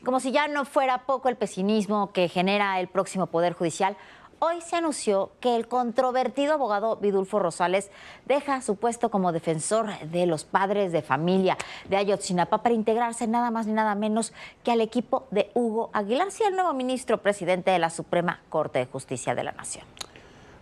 Como si ya no fuera poco el pesimismo que genera el próximo Poder Judicial, hoy se anunció que el controvertido abogado Vidulfo Rosales deja su puesto como defensor de los padres de familia de Ayotzinapa para integrarse nada más ni nada menos que al equipo de Hugo Aguilar, el nuevo ministro presidente de la Suprema Corte de Justicia de la Nación.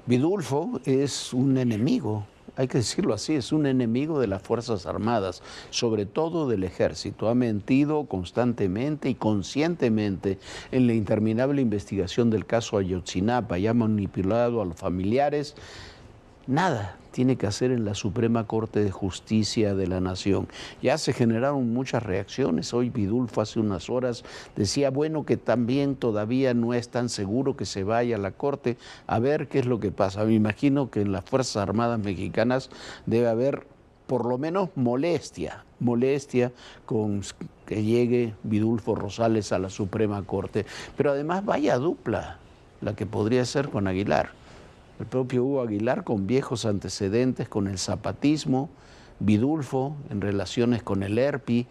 Vidulfo es un enemigo, hay que decirlo así, es un enemigo de las Fuerzas Armadas, sobre todo del Ejército. Ha mentido constantemente y conscientemente en la interminable investigación del caso Ayotzinapa y ha manipulado a los familiares. Nada tiene que hacer en la Suprema Corte de Justicia de la Nación. Ya se generaron muchas reacciones. Hoy Vidulfo hace unas horas decía, bueno, que también todavía no es tan seguro que se vaya a la Corte. A ver qué es lo que pasa. Me imagino que en las Fuerzas Armadas mexicanas debe haber por lo menos molestia con que llegue Vidulfo Rosales a la Suprema Corte. Pero además vaya dupla la que podría ser con Aguilar. El propio Hugo Aguilar con viejos antecedentes con el zapatismo, Vidulfo en relaciones con el ERPI,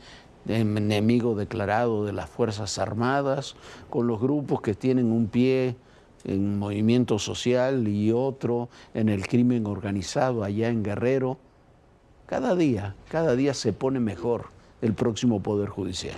enemigo declarado de las Fuerzas Armadas, con los grupos que tienen un pie en movimiento social y otro en el crimen organizado allá en Guerrero. Cada día se pone mejor el próximo Poder Judicial.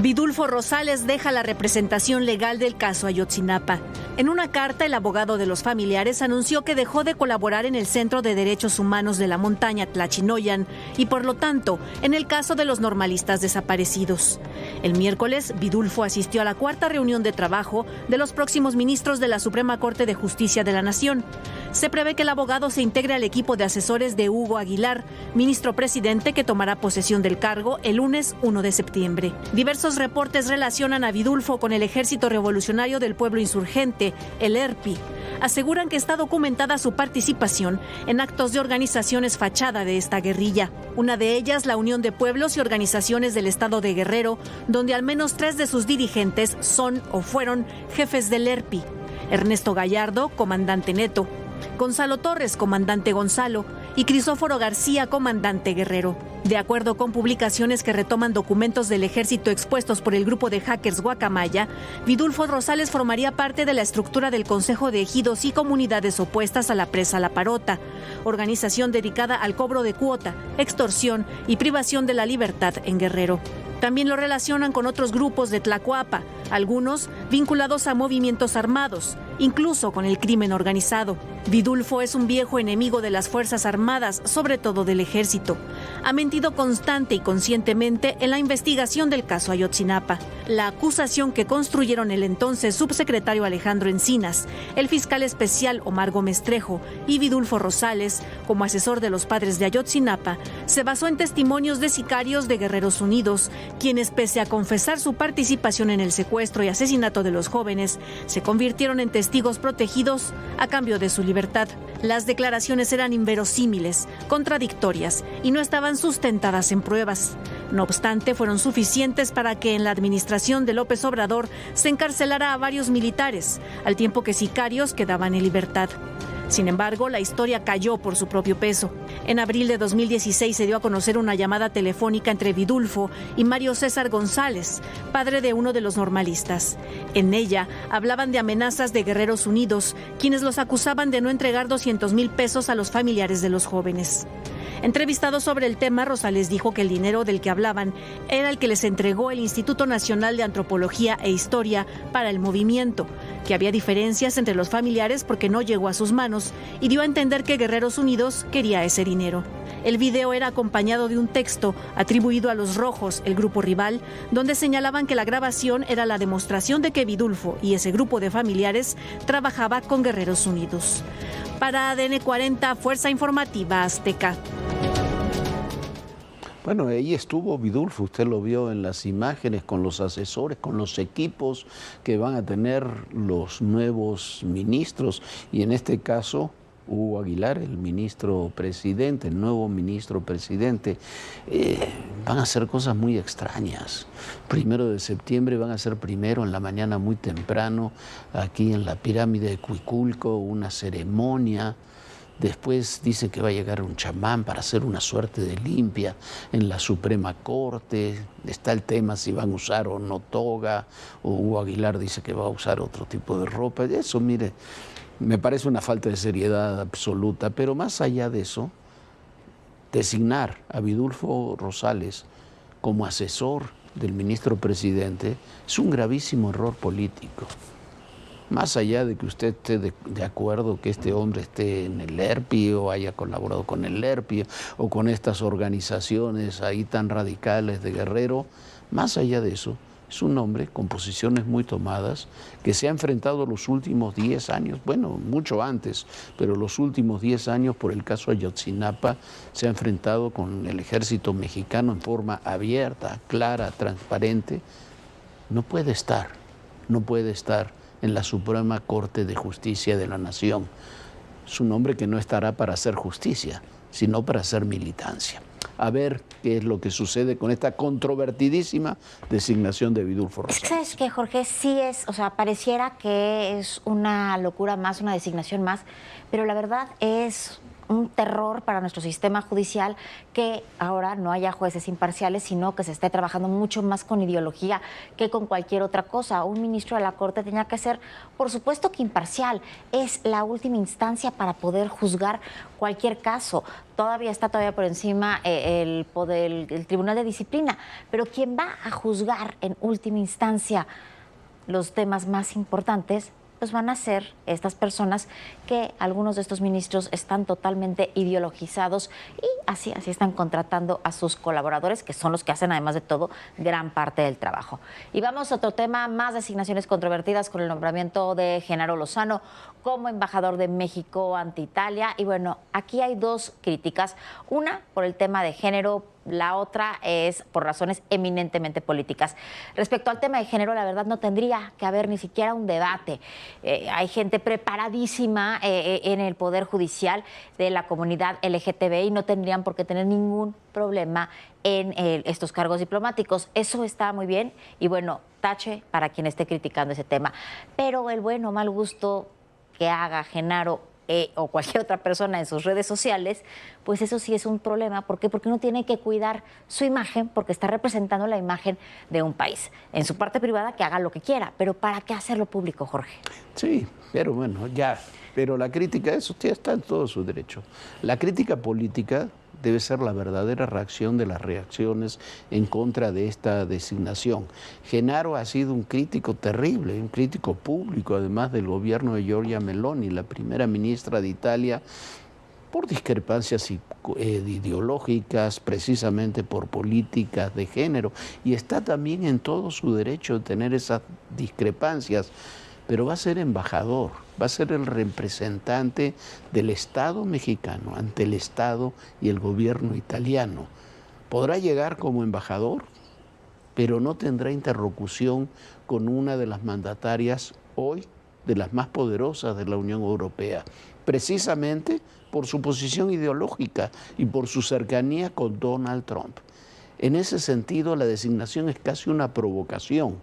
Vidulfo Rosales deja la representación legal del caso Ayotzinapa. En una carta, el abogado de los familiares anunció que dejó de colaborar en el Centro de Derechos Humanos de la Montaña Tlachinoyan y, por lo tanto, en el caso de los normalistas desaparecidos. El miércoles, Vidulfo asistió a la cuarta reunión de trabajo de los próximos ministros de la Suprema Corte de Justicia de la Nación. Se prevé que el abogado se integre al equipo de asesores de Hugo Aguilar, ministro presidente que tomará posesión del cargo el lunes 1 de septiembre. Diversos reportes relacionan a Vidulfo con el Ejército Revolucionario del Pueblo Insurgente, el ERPI. Aseguran que está documentada su participación en actos de organizaciones fachada de esta guerrilla. Una de ellas, la Unión de Pueblos y Organizaciones del Estado de Guerrero, donde al menos 3 de sus dirigentes son o fueron jefes del ERPI. Ernesto Gallardo, comandante Neto; Gonzalo Torres, comandante Gonzalo; y Crisóforo García, comandante Guerrero. De acuerdo con publicaciones que retoman documentos del ejército expuestos por el grupo de hackers Guacamaya, Vidulfo Rosales formaría parte de la estructura del Consejo de Ejidos y Comunidades opuestas a la presa La Parota, organización dedicada al cobro de cuota, extorsión y privación de la libertad en Guerrero. También lo relacionan con otros grupos de Tlacoapa, algunos vinculados a movimientos armados, incluso con el crimen organizado. Vidulfo es un viejo enemigo de las Fuerzas Armadas, sobre todo del Ejército. Ha mentido constante y conscientemente en la investigación del caso Ayotzinapa. La acusación que construyeron el entonces subsecretario Alejandro Encinas, el fiscal especial Omar Gómez Trejo y Vidulfo Rosales, como asesor de los padres de Ayotzinapa, se basó en testimonios de sicarios de Guerreros Unidos, quienes, pese a confesar su participación en el secuestro y asesinato de los jóvenes, se convirtieron en testigos protegidos a cambio de su libertad. Las declaraciones eran inverosímiles, contradictorias y no estaban sustentadas en pruebas. No obstante, fueron suficientes para que en la administración de López Obrador se encarcelara a varios militares, al tiempo que sicarios quedaban en libertad. Sin embargo, la historia cayó por su propio peso. En abril de 2016 se dio a conocer una llamada telefónica entre Vidulfo y Mario César González, padre de uno de los normalistas. En ella hablaban de amenazas de Guerreros Unidos, quienes los acusaban de no entregar 200,000 pesos a los familiares de los jóvenes. Entrevistado sobre el tema, Rosales dijo que el dinero del que hablaban era el que les entregó el Instituto Nacional de Antropología e Historia para el movimiento, que había diferencias entre los familiares porque no llegó a sus manos, y dio a entender que Guerreros Unidos quería ese dinero. El video era acompañado de un texto atribuido a los Rojos, el grupo rival, donde señalaban que la grabación era la demostración de que Vidulfo y ese grupo de familiares trabajaba con Guerreros Unidos. Para ADN 40, Fuerza Informativa Azteca. Bueno, ahí estuvo Vidulfo, usted lo vio en las imágenes con los asesores, con los equipos que van a tener los nuevos ministros y en este caso Hugo Aguilar, el ministro presidente, el nuevo ministro presidente. Van a hacer cosas muy extrañas. 1 de septiembre van a ser primero en la mañana muy temprano aquí en la pirámide de Cuiculco una ceremonia Después dicen que va a llegar un chamán para hacer una suerte de limpia en la Suprema Corte. Está el tema si van a usar o no toga, o Hugo Aguilar dice que va a usar otro tipo de ropa. Eso, mire, me parece una falta de seriedad absoluta. Pero más allá de eso, designar a Vidulfo Rosales como asesor del ministro presidente es un gravísimo error político. Más allá de que usted esté de acuerdo que este hombre esté en el ERPI o haya colaborado con el ERPI o con estas organizaciones ahí tan radicales de Guerrero, más allá de eso, es un hombre con posiciones muy tomadas que se ha enfrentado los últimos 10 años, bueno, mucho antes, pero los últimos 10 años por el caso Ayotzinapa se ha enfrentado con el ejército mexicano en forma abierta, clara, transparente. No puede estar en la Suprema Corte de Justicia de la Nación. Es un hombre que no estará para hacer justicia, sino para hacer militancia. A ver qué es lo que sucede con esta controvertidísima designación de Vidulfo Rosales. ¿Sabes qué, Jorge? Sí es, o sea, pareciera que es una locura más, una designación más, pero la verdad es un terror para nuestro sistema judicial que ahora no haya jueces imparciales, sino que se esté trabajando mucho más con ideología que con cualquier otra cosa. Un ministro de la Corte tenía que ser, por supuesto que imparcial, es la última instancia para poder juzgar cualquier caso. Todavía está por encima el Tribunal de Disciplina, pero quien va a juzgar en última instancia los temas más importantes pues van a ser estas personas que algunos de estos ministros están totalmente ideologizados y así están contratando a sus colaboradores, que son los que hacen, además de todo, gran parte del trabajo. Y vamos a otro tema, más designaciones controvertidas con el nombramiento de Genaro Lozano como embajador de México ante Italia. Y bueno, aquí hay dos críticas, una por el tema de género, la otra es por razones eminentemente políticas. Respecto al tema de género, la verdad no tendría que haber ni siquiera un debate. Hay gente preparadísima en el Poder Judicial de la comunidad LGTBI y no tendrían por qué tener ningún problema en estos cargos diplomáticos. Eso está muy bien y bueno, tache para quien esté criticando ese tema. Pero el bueno o mal gusto que haga Genaro o cualquier otra persona en sus redes sociales, pues eso sí es un problema. ¿Por qué? Porque uno tiene que cuidar su imagen porque está representando la imagen de un país. En su parte privada que haga lo que quiera, pero ¿para qué hacerlo público, Jorge? Sí, pero bueno, ya. Pero la crítica, eso está en todo su derecho. La crítica política debe ser la verdadera reacción de las reacciones en contra de esta designación. Genaro ha sido un crítico terrible, un crítico público, además del gobierno de Giorgia Meloni, la primera ministra de Italia, por discrepancias ideológicas, precisamente por políticas de género, y está también en todo su derecho de tener esas discrepancias, pero va a ser embajador, va a ser el representante del Estado mexicano ante el Estado y el gobierno italiano. Podrá llegar como embajador, pero no tendrá interlocución con una de las mandatarias hoy de las más poderosas de la Unión Europea, precisamente por su posición ideológica y por su cercanía con Donald Trump. En ese sentido, la designación es casi una provocación,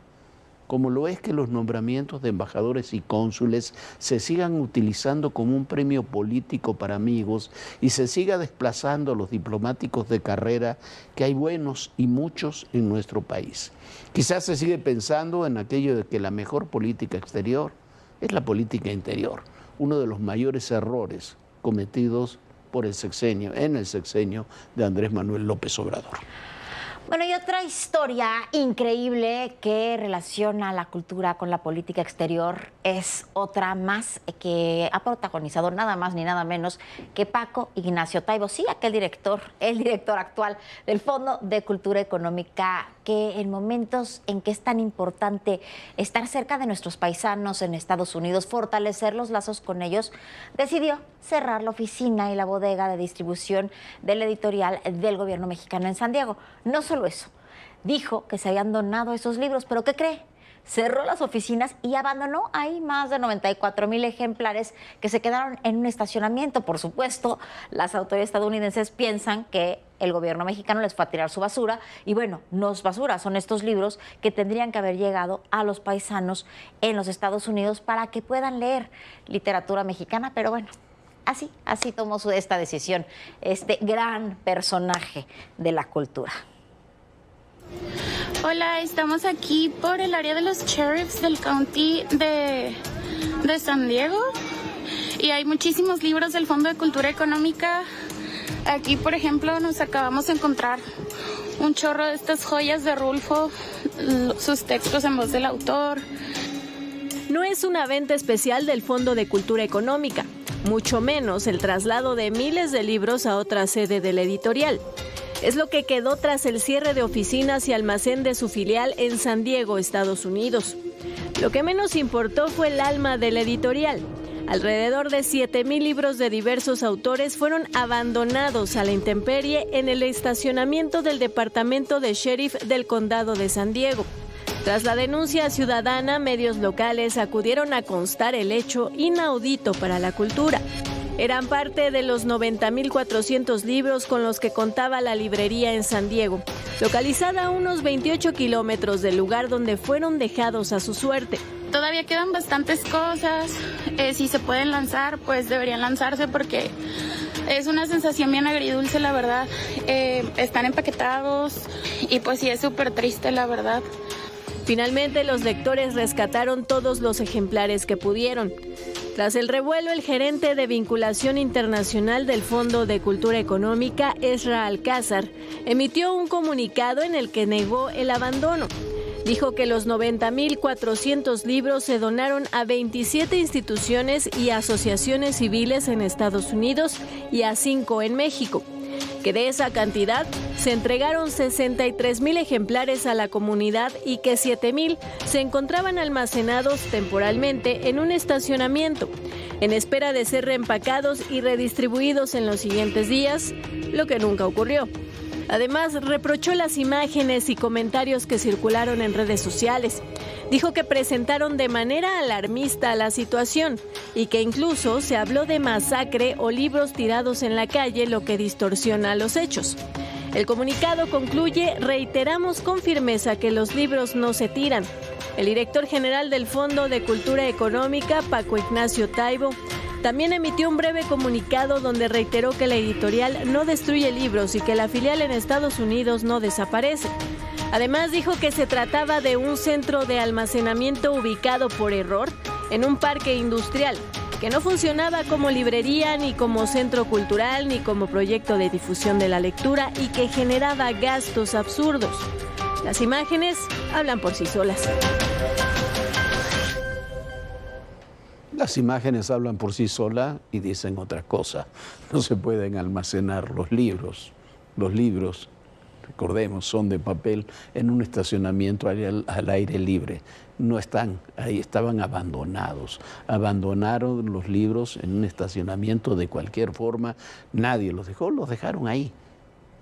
como lo es que los nombramientos de embajadores y cónsules se sigan utilizando como un premio político para amigos y se siga desplazando a los diplomáticos de carrera, que hay buenos y muchos en nuestro país. Quizás se sigue pensando en aquello de que la mejor política exterior es la política interior, uno de los mayores errores cometidos por el sexenio de Andrés Manuel López Obrador. Bueno, y otra historia increíble que relaciona la cultura con la política exterior es otra más que ha protagonizado nada más ni nada menos que Paco Ignacio Taibo, sí, el director actual del Fondo de Cultura Económica, que en momentos en que es tan importante estar cerca de nuestros paisanos en Estados Unidos, fortalecer los lazos con ellos, decidió cerrar la oficina y la bodega de distribución del editorial del gobierno mexicano en San Diego. No solo eso, dijo que se habían donado esos libros, pero ¿qué cree? Cerró las oficinas y abandonó ahí más de 94,000 ejemplares que se quedaron en un estacionamiento. Por supuesto, las autoridades estadounidenses piensan que el gobierno mexicano les fue a tirar su basura. Y bueno, no es basura, son estos libros que tendrían que haber llegado a los paisanos en los Estados Unidos para que puedan leer literatura mexicana. Pero bueno, Así tomó esta decisión este gran personaje de la cultura. Hola, estamos aquí por el área de los sheriffs del county de San Diego y hay muchísimos libros del Fondo de Cultura Económica. Aquí, por ejemplo, nos acabamos de encontrar un chorro de estas joyas de Rulfo, sus textos en voz del autor. No es una venta especial del Fondo de Cultura Económica, mucho menos el traslado de miles de libros a otra sede de la editorial. Es lo que quedó tras el cierre de oficinas y almacén de su filial en San Diego, Estados Unidos. Lo que menos importó fue el alma de la editorial. Alrededor de 7,000 libros de diversos autores fueron abandonados a la intemperie en el estacionamiento del Departamento de Sheriff del Condado de San Diego. Tras la denuncia ciudadana, medios locales acudieron a constar el hecho inaudito para la cultura. Eran parte de los 90,400 libros con los que contaba la librería en San Diego, localizada a unos 28 kilómetros del lugar donde fueron dejados a su suerte. Todavía quedan bastantes cosas. Si se pueden lanzar, pues deberían lanzarse porque es una sensación bien agridulce, la verdad. Están empaquetados y pues sí es súper triste, la verdad. Finalmente, los lectores rescataron todos los ejemplares que pudieron. Tras el revuelo, el gerente de vinculación internacional del Fondo de Cultura Económica, Ezra Alcázar, emitió un comunicado en el que negó el abandono. Dijo que los 90,400 libros se donaron a 27 instituciones y asociaciones civiles en Estados Unidos y a 5 en México. Que de esa cantidad se entregaron 63,000 ejemplares a la comunidad y que 7,000 se encontraban almacenados temporalmente en un estacionamiento, en espera de ser reempacados y redistribuidos en los siguientes días, lo que nunca ocurrió. Además, reprochó las imágenes y comentarios que circularon en redes sociales. Dijo que presentaron de manera alarmista la situación y que incluso se habló de masacre o libros tirados en la calle, lo que distorsiona los hechos. El comunicado concluye: reiteramos con firmeza que los libros no se tiran. El director general del Fondo de Cultura Económica, Paco Ignacio Taibo, también emitió un breve comunicado donde reiteró que la editorial no destruye libros y que la filial en Estados Unidos no desaparece. Además, dijo que se trataba de un centro de almacenamiento ubicado por error en un parque industrial, que no funcionaba como librería, ni como centro cultural, ni como proyecto de difusión de la lectura y que generaba gastos absurdos. Las imágenes hablan por sí solas. Las imágenes hablan por sí solas y dicen otra cosa. No se pueden almacenar los libros. Los libros, recordemos, son de papel en un estacionamiento al aire libre. No están ahí, estaban abandonados. Abandonaron los libros en un estacionamiento de cualquier forma. Nadie los dejó, los dejaron ahí.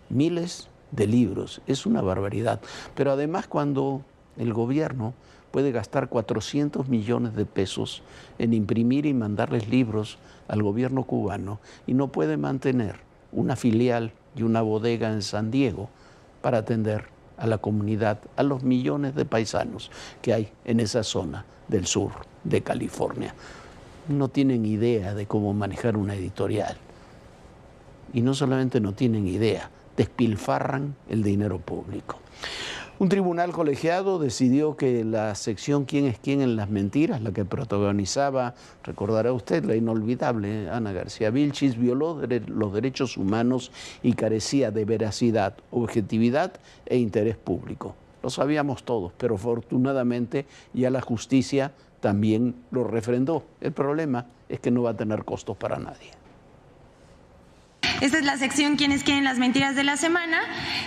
Miles de libros, es una barbaridad. Pero además, cuando el gobierno puede gastar 400 millones de pesos en imprimir y mandarles libros al gobierno cubano y no puede mantener una filial y una bodega en San Diego para atender a la comunidad, a los millones de paisanos que hay en esa zona del sur de California. No tienen idea de cómo manejar una editorial. Y no solamente no tienen idea, despilfarran el dinero público. Un tribunal colegiado decidió que la sección ¿Quién es quién en las mentiras?, la que protagonizaba, recordará usted, la inolvidable Ana García Vilchis, violó los derechos humanos y carecía de veracidad, objetividad e interés público. Lo sabíamos todos, pero afortunadamente ya la justicia también lo refrendó. El problema es que no va a tener costos para nadie. Esta es la sección ¿Quiénes quieren las mentiras de la semana?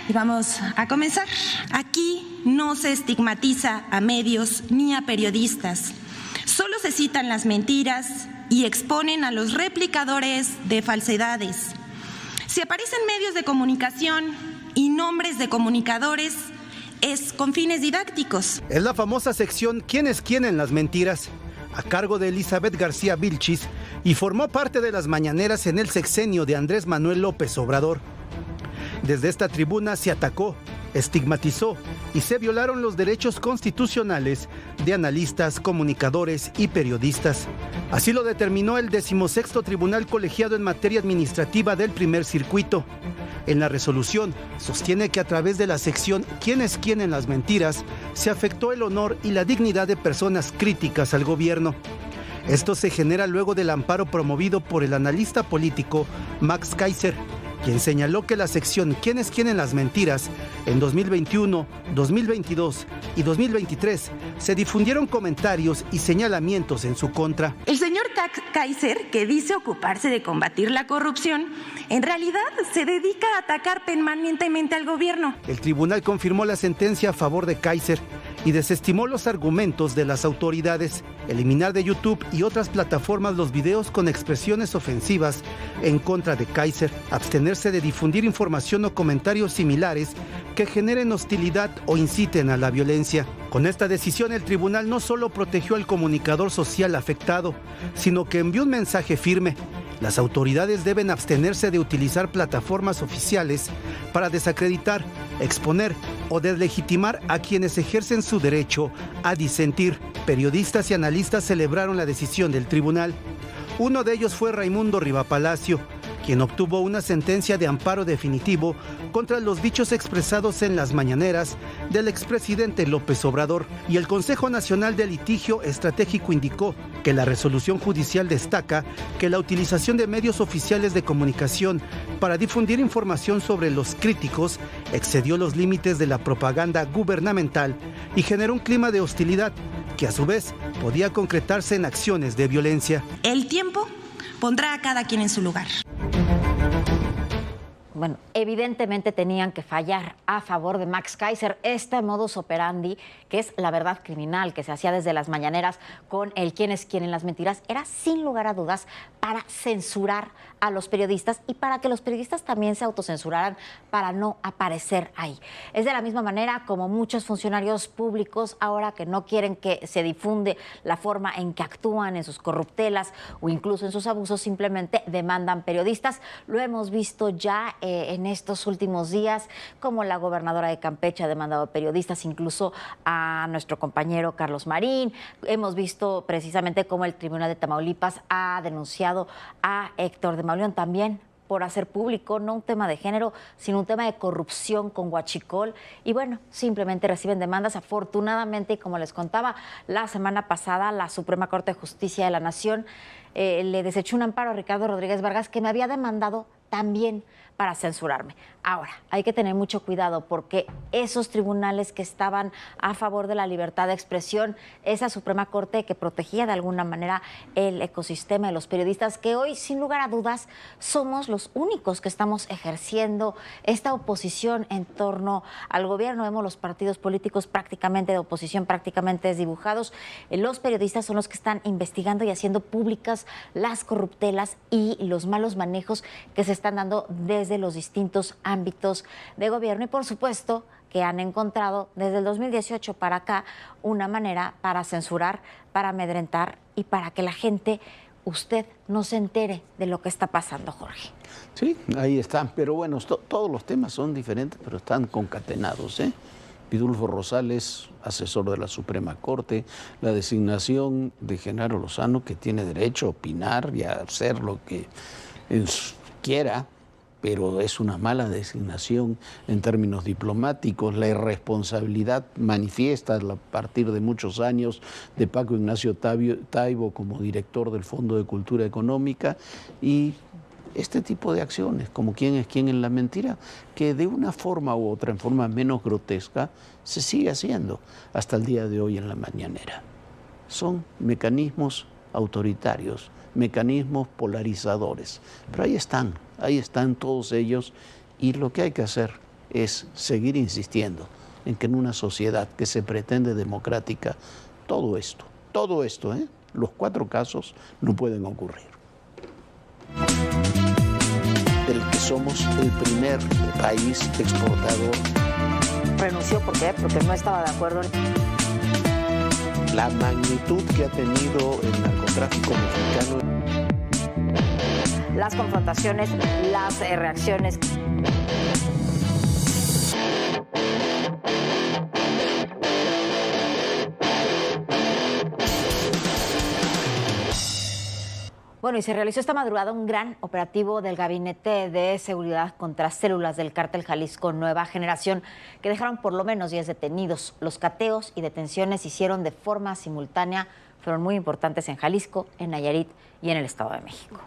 Y vamos a comenzar. Aquí no se estigmatiza a medios ni a periodistas. Solo se citan las mentiras y exponen a los replicadores de falsedades. Si aparecen medios de comunicación y nombres de comunicadores, es con fines didácticos. Es la famosa sección ¿Quiénes quieren las mentiras?, a cargo de Elizabeth García Vilchis, y formó parte de las mañaneras en el sexenio de Andrés Manuel López Obrador. Desde esta tribuna se atacó, estigmatizó y se violaron los derechos constitucionales de analistas, comunicadores y periodistas. Así lo determinó el 16º Tribunal Colegiado en Materia Administrativa del Primer Circuito. En la resolución sostiene que a través de la sección ¿Quién es quién en las mentiras? Se afectó el honor y la dignidad de personas críticas al gobierno. Esto se genera luego del amparo promovido por el analista político Max Kaiser, quien señaló que la sección ¿Quién es quién en las mentiras? En 2021, 2022 y 2023 se difundieron comentarios y señalamientos en su contra. El señor Kaiser, que dice ocuparse de combatir la corrupción, en realidad se dedica a atacar permanentemente al gobierno. El tribunal confirmó la sentencia a favor de Kaiser y desestimó los argumentos de las autoridades, eliminar de YouTube y otras plataformas los videos con expresiones ofensivas en contra de Kaiser, abstenerse de difundir información o comentarios similares que generen hostilidad o inciten a la violencia. Con esta decisión, el tribunal no solo protegió al comunicador social afectado, sino que envió un mensaje firme. Las autoridades deben abstenerse de utilizar plataformas oficiales para desacreditar, exponer o deslegitimar a quienes ejercen su derecho a disentir. Periodistas y analistas celebraron la decisión del tribunal. Uno de ellos fue Raimundo Rivapalacio, quien obtuvo una sentencia de amparo definitivo contra los dichos expresados en las mañaneras del expresidente López Obrador. Y el Consejo Nacional de Litigio Estratégico indicó que la resolución judicial destaca que la utilización de medios oficiales de comunicación para difundir información sobre los críticos excedió los límites de la propaganda gubernamental y generó un clima de hostilidad que a su vez podía concretarse en acciones de violencia. El tiempo pondrá a cada quien en su lugar. Bueno, evidentemente tenían que fallar a favor de Max Kaiser. Este modus operandi, que es la verdad criminal que se hacía desde las mañaneras con el quién es quién en las mentiras, era sin lugar a dudas para censurar a los periodistas y para que los periodistas también se autocensuraran para no aparecer ahí. Es de la misma manera como muchos funcionarios públicos ahora que no quieren que se difunde la forma en que actúan en sus corruptelas o incluso en sus abusos, simplemente demandan periodistas. Lo hemos visto ya en estos últimos días, como la gobernadora de Campeche ha demandado periodistas, incluso a nuestro compañero Carlos Marín. Hemos visto precisamente cómo el Tribunal de Tamaulipas ha denunciado a Héctor de Mauleón también por hacer público no un tema de género, sino un tema de corrupción con huachicol. Y bueno, simplemente reciben demandas. Afortunadamente, y como les contaba, la semana pasada la Suprema Corte de Justicia de la Nación le desechó un amparo a Ricardo Rodríguez Vargas, que me había demandado también para censurarme. Ahora, hay que tener mucho cuidado porque esos tribunales que estaban a favor de la libertad de expresión, esa Suprema Corte que protegía de alguna manera el ecosistema de los periodistas, que hoy, sin lugar a dudas, somos los únicos que estamos ejerciendo esta oposición en torno al gobierno. Vemos los partidos políticos prácticamente de oposición, prácticamente desdibujados. Los periodistas son los que están investigando y haciendo públicas las corruptelas y los malos manejos que se están dando desde los distintos ámbitos de gobierno y, por supuesto, que han encontrado desde el 2018 para acá una manera para censurar, para amedrentar y para que la gente, usted, no se entere de lo que está pasando, Jorge. Sí, ahí están, pero bueno, todos los temas son diferentes, pero están concatenados, ¿eh? Vidulfo Rosales, asesor de la Suprema Corte, la designación de Genaro Lozano, que tiene derecho a opinar y a hacer lo que quiera, pero es una mala designación en términos diplomáticos. La irresponsabilidad manifiesta a partir de muchos años de Paco Ignacio Taibo como director del Fondo de Cultura Económica y este tipo de acciones, como quién es quién en la mentira, que de una forma u otra, en forma menos grotesca, se sigue haciendo hasta el día de hoy en la mañanera. Son mecanismos autoritarios, mecanismos polarizadores, pero ahí están todos ellos y lo que hay que hacer es seguir insistiendo en que en una sociedad que se pretende democrática, todo esto, los 4 casos no pueden ocurrir. Del que somos el primer país exportador. Renunció, ¿por qué? Porque no estaba de acuerdo. La magnitud que ha tenido el narcotráfico mexicano. Las confrontaciones, las reacciones. Bueno, y se realizó esta madrugada un gran operativo del Gabinete de Seguridad contra células del Cártel Jalisco Nueva Generación, que dejaron por lo menos 10 detenidos. Los cateos y detenciones se hicieron de forma simultánea, fueron muy importantes en Jalisco, en Nayarit y en el Estado de México.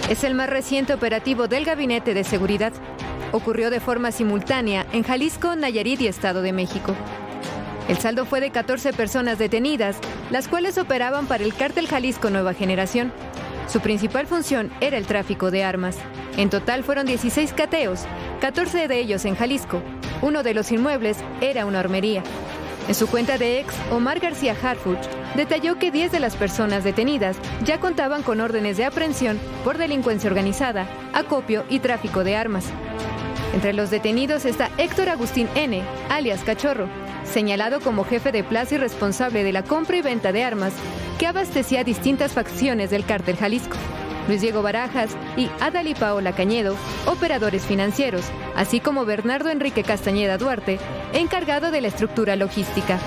Es el más reciente operativo del Gabinete de Seguridad. Ocurrió de forma simultánea en Jalisco, Nayarit y Estado de México. El saldo fue de 14 personas detenidas, las cuales operaban para el Cártel Jalisco Nueva Generación. Su principal función era el tráfico de armas. En total fueron 16 cateos, 14 de ellos en Jalisco. Uno de los inmuebles era una armería. En su cuenta de ex, Omar García Harfuch detalló que 10 de las personas detenidas ya contaban con órdenes de aprehensión por delincuencia organizada, acopio y tráfico de armas. Entre los detenidos está Héctor Agustín N., alias Cachorro, señalado como jefe de plaza y responsable de la compra y venta de armas que abastecía distintas facciones del Cártel Jalisco. Luis Diego Barajas y Adalí Paola Cañedo, operadores financieros, así como Bernardo Enrique Castañeda Duarte, encargado de la estructura logística.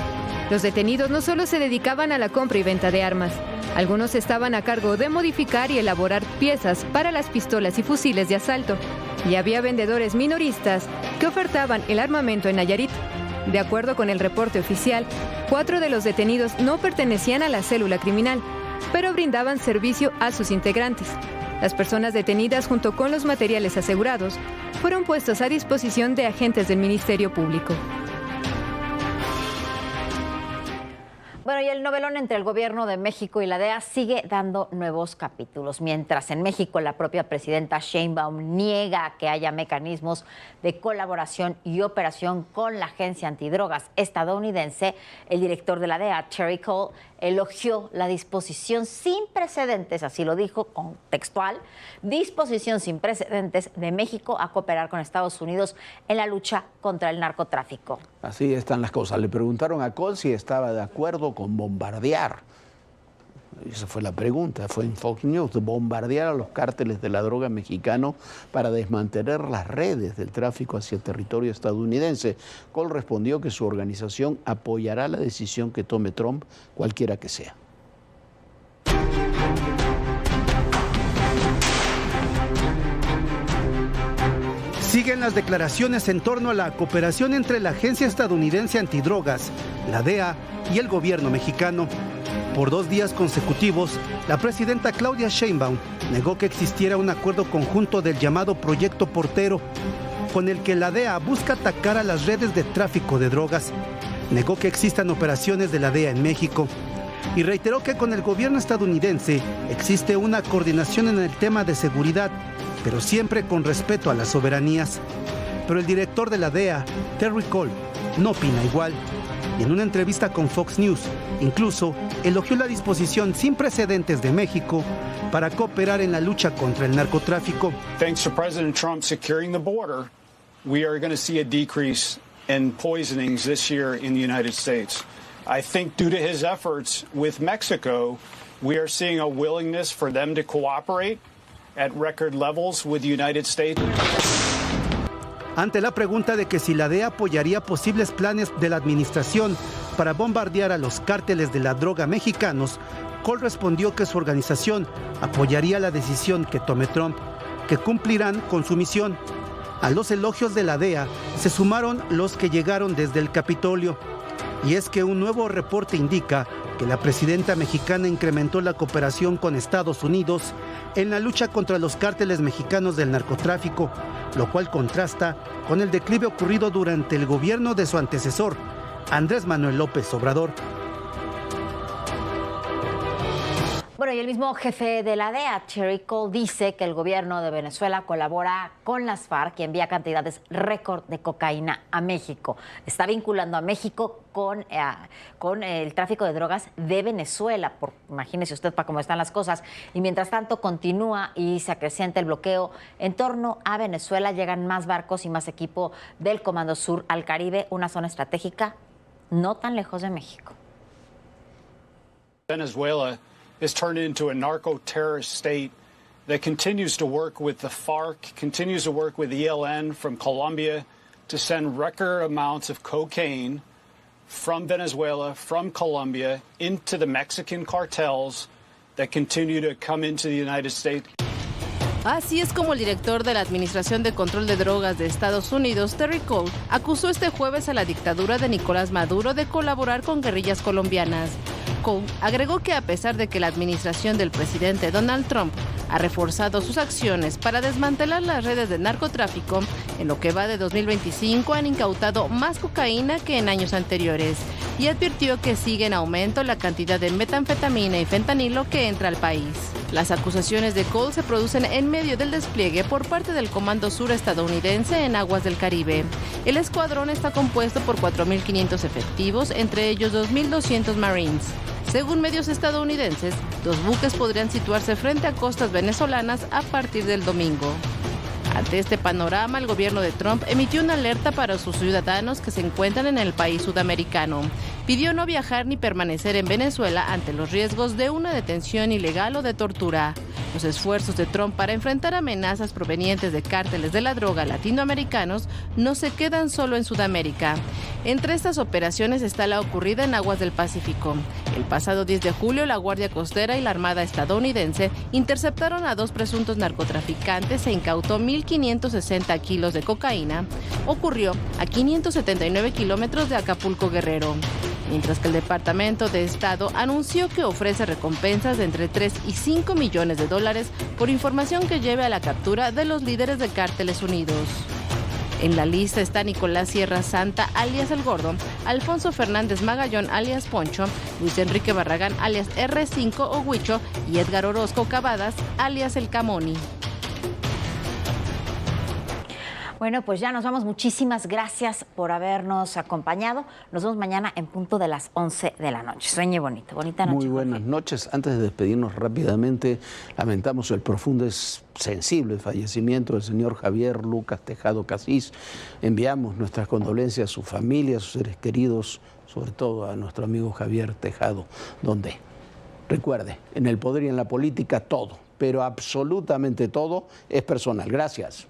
Los detenidos no solo se dedicaban a la compra y venta de armas, algunos estaban a cargo de modificar y elaborar piezas para las pistolas y fusiles de asalto, y había vendedores minoristas que ofertaban el armamento en Nayarit. De acuerdo con el reporte oficial, 4 de los detenidos no pertenecían a la célula criminal, pero brindaban servicio a sus integrantes. Las personas detenidas junto con los materiales asegurados fueron puestos a disposición de agentes del Ministerio Público. Bueno, y el novelón entre el gobierno de México y la DEA sigue dando nuevos capítulos. Mientras en México la propia presidenta Sheinbaum niega que haya mecanismos de colaboración y operación con la agencia antidrogas estadounidense, el director de la DEA, Terry Cole, elogió la disposición sin precedentes, así lo dijo con textual, disposición sin precedentes de México a cooperar con Estados Unidos en la lucha contra el narcotráfico. Así están las cosas. Le preguntaron a Cole si estaba de acuerdo con bombardear. Esa fue la pregunta, fue en Fox News, bombardear a los cárteles de la droga mexicano para desmantelar las redes del tráfico hacia el territorio estadounidense. Cole respondió que su organización apoyará la decisión que tome Trump, cualquiera que sea. Siguen las declaraciones en torno a la cooperación entre la Agencia Estadounidense Antidrogas, la DEA y el gobierno mexicano. Por 2 días consecutivos, la presidenta Claudia Sheinbaum negó que existiera un acuerdo conjunto del llamado Proyecto Portero, con el que la DEA busca atacar a las redes de tráfico de drogas. Negó que existan operaciones de la DEA en México y reiteró que con el gobierno estadounidense existe una coordinación en el tema de seguridad, pero siempre con respeto a las soberanías. Pero el director de la DEA, Terry Cole, no opina igual. Y en una entrevista con Fox News, incluso elogió la disposición sin precedentes de México para cooperar en la lucha contra el narcotráfico. Thanks to President Trump securing the border, we are going to see a decrease in poisonings this year in the United States. I think due to his efforts with Mexico, we are seeing a willingness for them to cooperate at record levels with the United States. Ante la pregunta de que si la DEA apoyaría posibles planes de la administración para bombardear a los cárteles de la droga mexicanos, Cole respondió que su organización apoyaría la decisión que tome Trump, que cumplirán con su misión. A los elogios de la DEA se sumaron los que llegaron desde el Capitolio. Y es que un nuevo reporte indica que la presidenta mexicana incrementó la cooperación con Estados Unidos en la lucha contra los cárteles mexicanos del narcotráfico, lo cual contrasta con el declive ocurrido durante el gobierno de su antecesor, Andrés Manuel López Obrador. Bueno, y el mismo jefe de la DEA, Terry Cole, dice que el gobierno de Venezuela colabora con las FARC y envía cantidades récord de cocaína a México. Está vinculando a México con el tráfico de drogas de Venezuela. Imagínese usted para cómo están las cosas. Y mientras tanto continúa y se acrecienta el bloqueo en torno a Venezuela. Llegan más barcos y más equipo del Comando Sur al Caribe, una zona estratégica no tan lejos de México. Venezuela is turned into a narco-terrorist state that continues to work with the FARC, continues to work with ELN from Colombia to send record amounts of cocaine from Venezuela, from Colombia, into the Mexican cartels that continue to come into the United States. Así es como el director de la Administración de Control de Drogas de Estados Unidos, Terry Cole, acusó este jueves a la dictadura de Nicolás Maduro de colaborar con guerrillas colombianas. Cole agregó que a pesar de que la administración del presidente Donald Trump ha reforzado sus acciones para desmantelar las redes de narcotráfico, en lo que va de 2025 han incautado más cocaína que en años anteriores y advirtió que sigue en aumento la cantidad de metanfetamina y fentanilo que entra al país. Las acusaciones de Cole se producen en medio del despliegue por parte del Comando Sur estadounidense en aguas del Caribe. El escuadrón está compuesto por 4.500 efectivos, entre ellos 2.200 Marines. Según medios estadounidenses, 2 buques podrían situarse frente a costas venezolanas a partir del domingo. Ante este panorama, el gobierno de Trump emitió una alerta para sus ciudadanos que se encuentran en el país sudamericano. Pidió no viajar ni permanecer en Venezuela ante los riesgos de una detención ilegal o de tortura. Los esfuerzos de Trump para enfrentar amenazas provenientes de cárteles de la droga latinoamericanos no se quedan solo en Sudamérica. Entre estas operaciones está la ocurrida en aguas del Pacífico. El pasado 10 de julio, la Guardia Costera y la Armada estadounidense interceptaron a 2 presuntos narcotraficantes e incautó 1.560 kilos de cocaína. Ocurrió a 579 kilómetros de Acapulco, Guerrero. Mientras que el Departamento de Estado anunció que ofrece recompensas de entre 3 y 5 millones de dólares por información que lleve a la captura de los líderes de Cárteles Unidos. En la lista está Nicolás Sierra Santa, alias El Gordo, Alfonso Fernández Magallón, alias Poncho, Luis Enrique Barragán, alias R5 o Huicho, y Edgar Orozco Cavadas, alias El Camoni. Bueno, pues ya nos vamos. Muchísimas gracias por habernos acompañado. Nos vemos mañana en punto de las 11 de la noche. Sueñe bonito. Bonita noche. Muy buenas noches. Antes de despedirnos rápidamente, lamentamos el profundo y sensible fallecimiento del señor Javier Lucas Tejado Casís. Enviamos nuestras condolencias a su familia, a sus seres queridos, sobre todo a nuestro amigo Javier Tejado, donde, recuerde, en el poder y en la política todo, pero absolutamente todo es personal. Gracias.